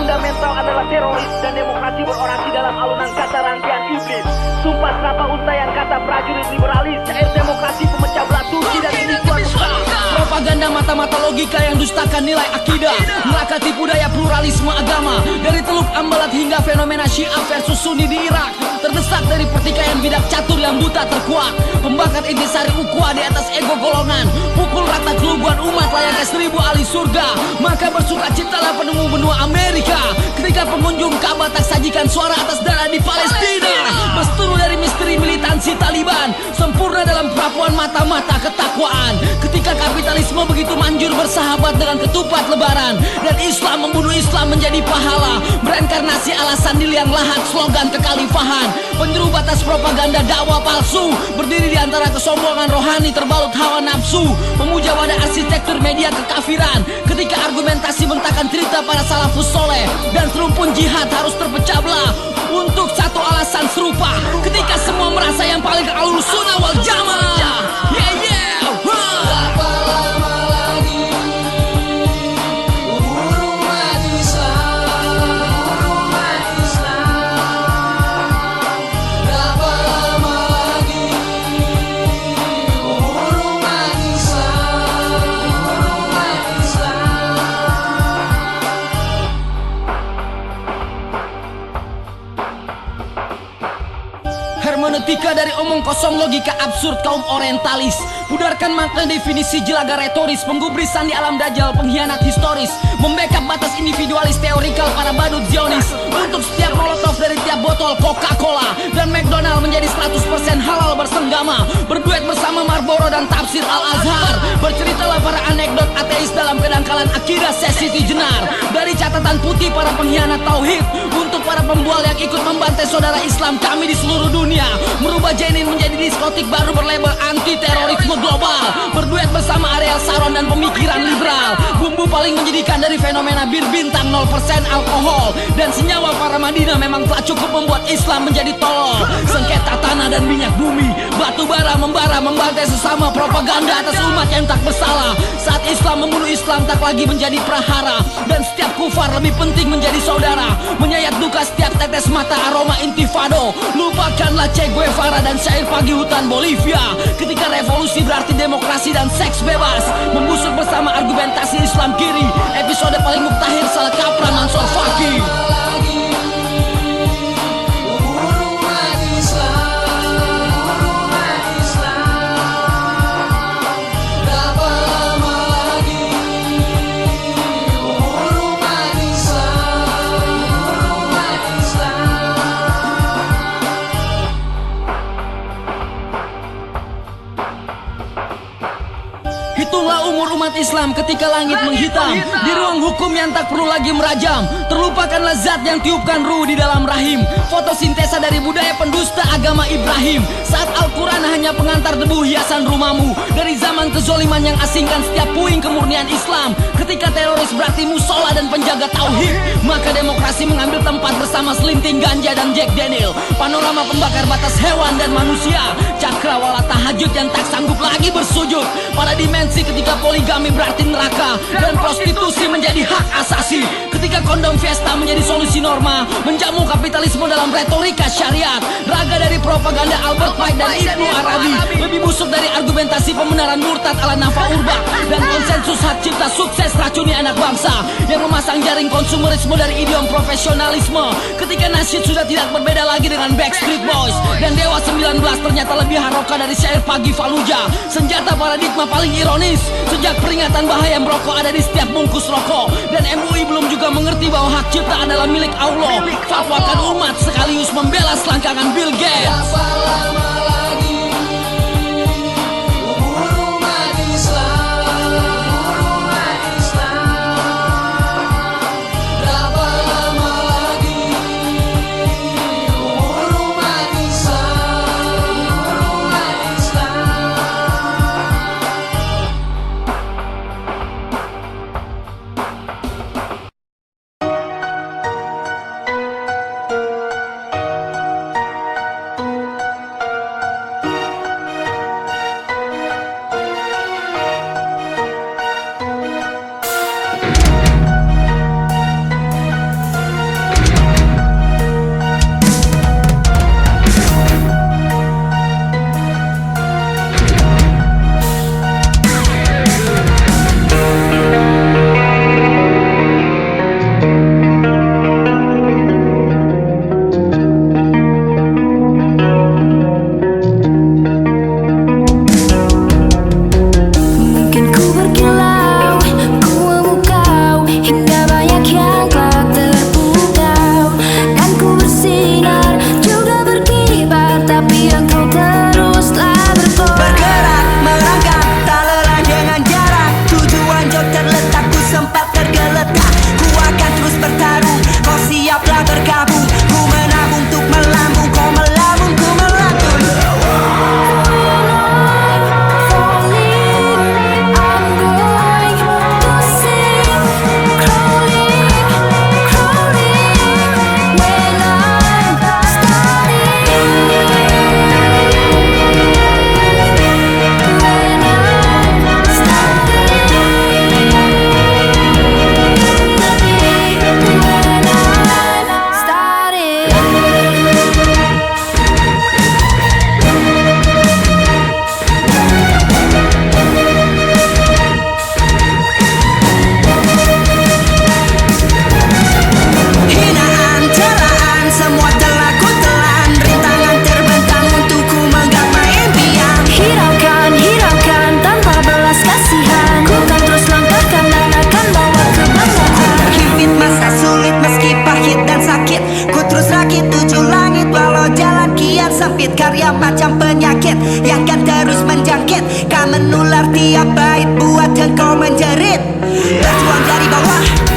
fundamental adalah teroris dan demokrasi berorasi dalam alunan kata rangkaian iblis. Sumpah serapah untayan kata prajurit liberalis, syair demokrasi pemecah belah Turki dan penipuan Islam. Propaganda mata-mata logika yang dustakan nilai akidah, neraka tipu daya pluralisme agama. Dari Teluk Ambalat hingga fenomena Syiah versus Sunni di Irak, terdesak dari pertikaian bidak catur yang buta terkuak. Pembakar intisari ukhuwah di atas ego golongan, pukul rata keluguan umat layaknya 1000 ahli surga. Maka bersukacitalah penemu benua Amerika ketika pengunjung Ka'bah tak sajikan suara atas darah di Palestina. Besturu dari misteri militansi Taliban, sempurna dalam perapuan mata-mata ketakwaan. Ketika kapitalisme begitu manjur bersahabat dengan ketupat lebaran, dan Islam membunuh Islam menjadi pahala, berinkarnasi alasan di liang lahat slogan kekhalifahan. Penjuru batas propaganda dakwah palsu, berdiri di antara kesombongan rohani terbalut hawa nafsu, memuja wadah arsitektur media kekafiran. Ketika argumentasi bentakan cerita para salafus soleh, dan serumpun jihad harus terpecah belah untuk satu alasan serupa. Ketika semua merasa yang paling ahlus sunnah wal jamaah. Yeah yeah. Berapa lama lagi umur umat Islam? Berapa lama lagi umur umat Islam? Hermeneutika dari omong kosong logika absurd kaum orientalis, pudarkan makna definisi jelaga retoris, penggubrisan di alam dajjal, pengkhianat historis, membackup batas individualis teorikal para badut Zionis. Untuk setiap molotov dari tiap botol Coca-Cola dan McDonald menjadi 100% halal bersenggama, berduet bersama Marlboro dan tafsir Al-Azhar. Berceritalah para anekdot ateis dalam kedangkalan akidah sesiti jenar. Dari catatan putih para pengkhianat tauhid, untuk para pembual yang ikut membantai saudara Islam kami di seluruh dunia, merubah Jenin menjadi diskotik baru berlabel anti terorisme global. Berduet bersama Ariel Sharon dan pemikiran liberal, bumbu paling menjadikan dari fenomena bir bintang 0% alkohol dan senyawa para Madinah memang telah cukup membuat Islam menjadi tolol. Sengketa tanah dan minyak bumi, batu bara membara membantai sesama, propaganda atas umat yang tak bersalah. Saat Islam membunuh Islam tak lagi menjadi prahara, dan setiap kufar lebih penting menjadi saudara. Menyayat duka setiap tetes mata aroma intifado. Lupakanlah Che Guevara dan syair pagi hutan Bolivia. Ketika revolusi berarti demokrasi dan seks bebas, membusuk bersama argumentasi Islam kiri. Episode paling muktahir salah kaprah Mansur Faki. Hitunglah umur umat Islam ketika langit menghitam, di ruang hukum yang tak perlu lagi merajam. Terlupakanlah zat yang tiupkan ruh di dalam rahim, fotosintesa dari budaya pendusta agama Ibrahim. Saat Al-Quran hanya pengantar debu hiasan rumahmu, dari zaman kezoliman yang asingkan setiap puing kemurnian Islam. Ketika teroris berarti musola dan penjaga tauhid, maka demokrasi mengambil tempat bersama selinting ganja dan Jack Daniel. Panorama pembakar batas hewan dan manusia, cakrawala tahajud yang tak sanggup lagi bersujud pada dimensi ketika poligami berarti neraka dan prostitusi menjadi hak asasi. Ketika kondom fiesta menjadi solusi norma, menjamu kapitalisme dalam retorika syariat. Raga dari propaganda Albert Pike dan Ibnu Arabi lebih busuk dari argumentasi pembenaran murtad ala Nafa Urbach dan konsensus hak cipta sukses racuni anak bangsa yang memasang jaring konsumerisme dari idiom profesionalisme. Ketika nasyid sudah tidak berbeda lagi dengan Backstreet Boys dan Dewa 19 ternyata lebih haroka dari syair pagi Fallujah. Senjata paradigma paling ironis sejak peringatan bahaya merokok ada di setiap bungkus rokok, dan MUI belum juga mengerti bahwa hak cipta adalah milik Allah. Fatwakan umat sekaligus membela selangkangan Bill Gates. Berapa lama lagi umur umat Islam? Berapa lama lagi umur umat Islam? kian sempit. Karya macam penyakit yang kan terus menjangkit, kan menular tiap bait buat engkau menjerit. Berjuang dari bawah